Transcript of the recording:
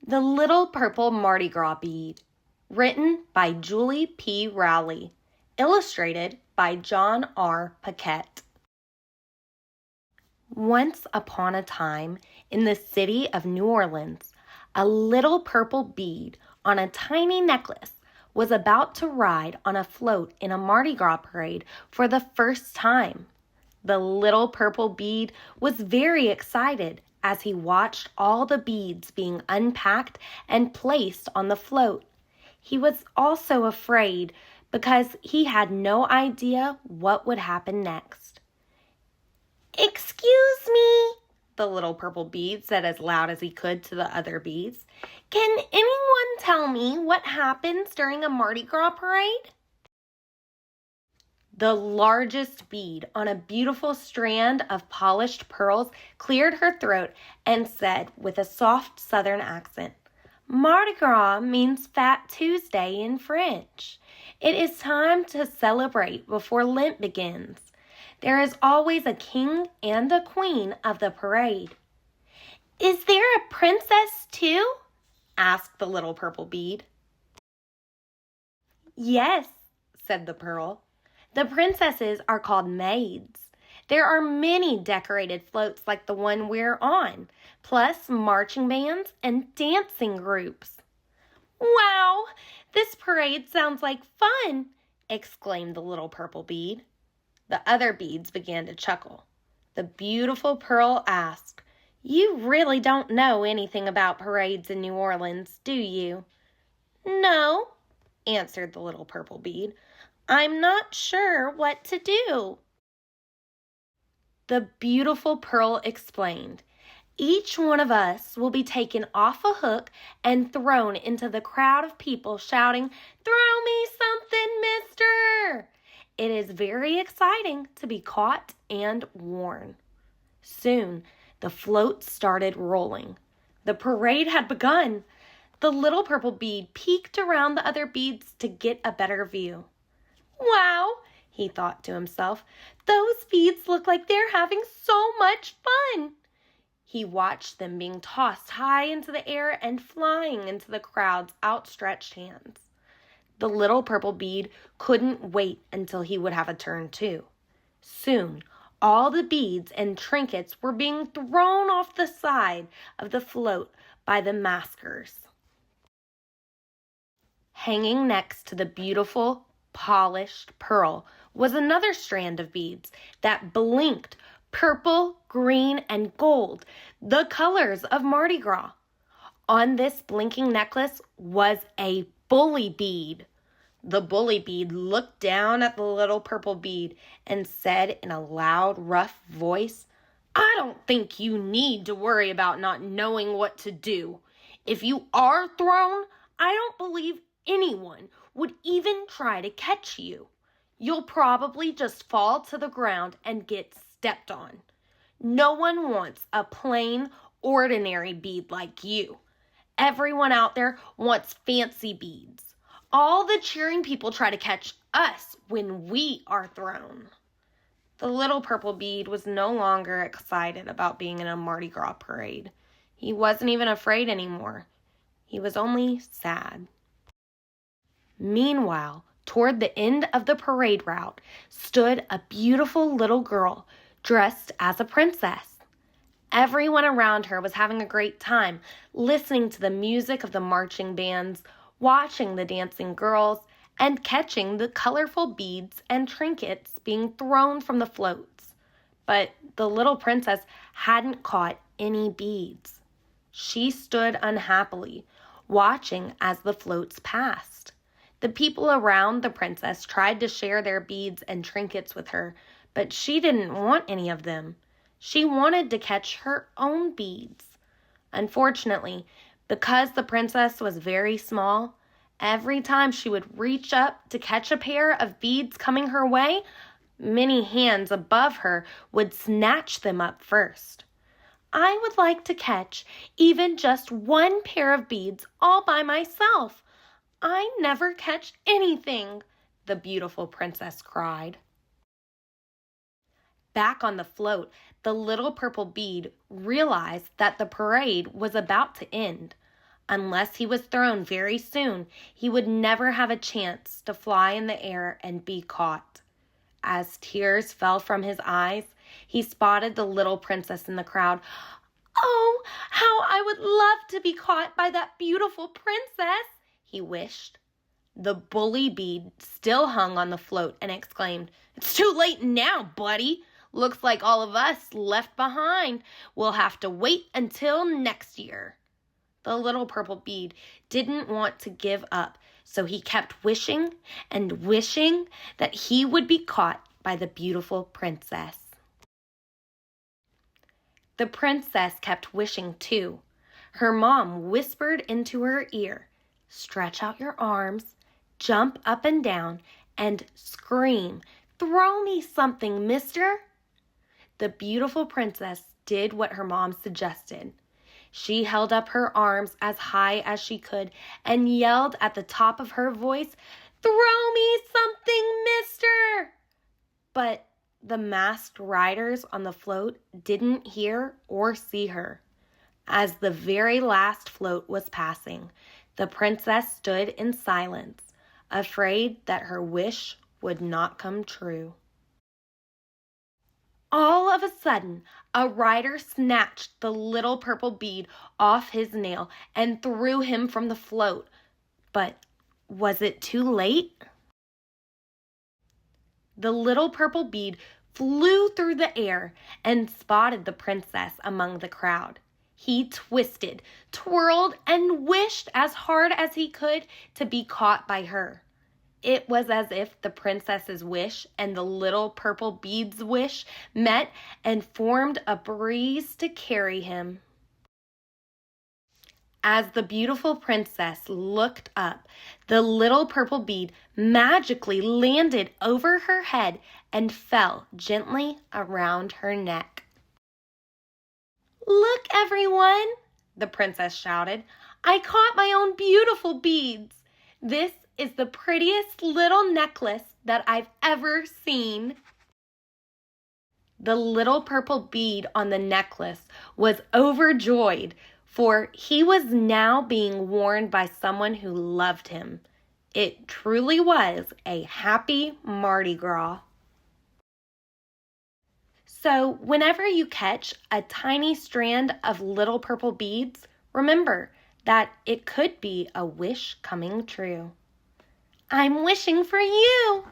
The Little Purple Mardi Gras Bead, written by Julie P. Rowley, illustrated by John R. Paquette. Once upon a time, in the city of New Orleans, a little purple bead on a tiny necklace was about to ride on a float in a Mardi Gras parade for the first time. The little purple bead was very excited as he watched all the beads being unpacked and placed on the float. He was also afraid because he had no idea what would happen next. "Excuse me," the little purple bead said as loud as he could to the other beads. "Can anyone tell me what happens during a Mardi Gras parade?" The largest bead on a beautiful strand of polished pearls cleared her throat and said with a soft southern accent, "Mardi Gras means Fat Tuesday in French. It is time to celebrate before Lent begins. There is always a king and a queen of the parade." "Is there a princess too?" asked the little purple bead. "Yes," said the pearl. "The princesses are called maids. There are many decorated floats like the one we're on, plus marching bands and dancing groups." "Wow, this parade sounds like fun!" exclaimed the little purple bead. The other beads began to chuckle. The beautiful pearl asked, "You really don't know anything about parades in New Orleans, do you?" "No," answered the little purple bead. "I'm not sure what to do." The beautiful pearl explained, "Each one of us will be taken off a hook and thrown into the crowd of people shouting, 'Throw me something, mister!' It is very exciting to be caught and worn." Soon, the float started rolling. The parade had begun. The little purple bead peeked around the other beads to get a better view. "Wow," he thought to himself, "those beads look like they're having so much fun." He watched them being tossed high into the air and flying into the crowd's outstretched hands. The little purple bead couldn't wait until he would have a turn too. Soon, all the beads and trinkets were being thrown off the side of the float by the maskers. Hanging next to the beautiful, polished pearl was another strand of beads that blinked purple, green, and gold, the colors of Mardi Gras. On this blinking necklace was a bully bead. The bully bead looked down at the little purple bead and said in a loud, rough voice, "I don't think you need to worry about not knowing what to do. If you are thrown, I don't believe anyone would even try to catch you. You'll probably just fall to the ground and get stepped on. No one wants a plain, ordinary bead like you. Everyone out there wants fancy beads. All the cheering people try to catch us when we are thrown." The little purple bead was no longer excited about being in a Mardi Gras parade. He wasn't even afraid anymore. He was only sad. Meanwhile, toward the end of the parade route stood a beautiful little girl dressed as a princess. Everyone around her was having a great time, listening to the music of the marching bands, watching the dancing girls, and catching the colorful beads and trinkets being thrown from the floats. But the little princess hadn't caught any beads. She stood unhappily, watching as the floats passed. The people around the princess tried to share their beads and trinkets with her, but she didn't want any of them. She wanted to catch her own beads. Unfortunately, because the princess was very small, every time she would reach up to catch a pair of beads coming her way, many hands above her would snatch them up first. "I would like to catch even just one pair of beads all by myself. I never catch anything," the beautiful princess cried. Back on the float, the little purple bead realized that the parade was about to end. Unless he was thrown very soon, he would never have a chance to fly in the air and be caught. As tears fell from his eyes, he spotted the little princess in the crowd. "Oh, how I would love to be caught by that beautiful princess," he wished. The bully bead still hung on the float and exclaimed, "It's too late now, buddy. Looks like all of us left behind. We'll have to wait until next year." The little purple bead didn't want to give up, so he kept wishing and wishing that he would be caught by the beautiful princess. The princess kept wishing too. Her mom whispered into her ear, "Stretch out your arms, jump up and down, and scream, 'Throw me something, mister!'" The beautiful princess did what her mom suggested. She held up her arms as high as she could and yelled at the top of her voice, "Throw me something, mister!" But the masked riders on the float didn't hear or see her. As the very last float was passing, the princess stood in silence, afraid that her wish would not come true. All of a sudden, a rider snatched the little purple bead off his nail and threw him from the float. But was it too late? The little purple bead flew through the air and spotted the princess among the crowd. He twisted, twirled, and wished as hard as he could to be caught by her. It was as if the princess's wish and the little purple bead's wish met and formed a breeze to carry him. As the beautiful princess looked up, the little purple bead magically landed over her head and fell gently around her neck. "Look, everyone," the princess shouted. "I caught my own beautiful beads. This is the prettiest little necklace that I've ever seen." The little purple bead on the necklace was overjoyed, for he was now being worn by someone who loved him. It truly was a happy Mardi Gras. So whenever you catch a tiny strand of little purple beads, remember that it could be a wish coming true. I'm wishing for you.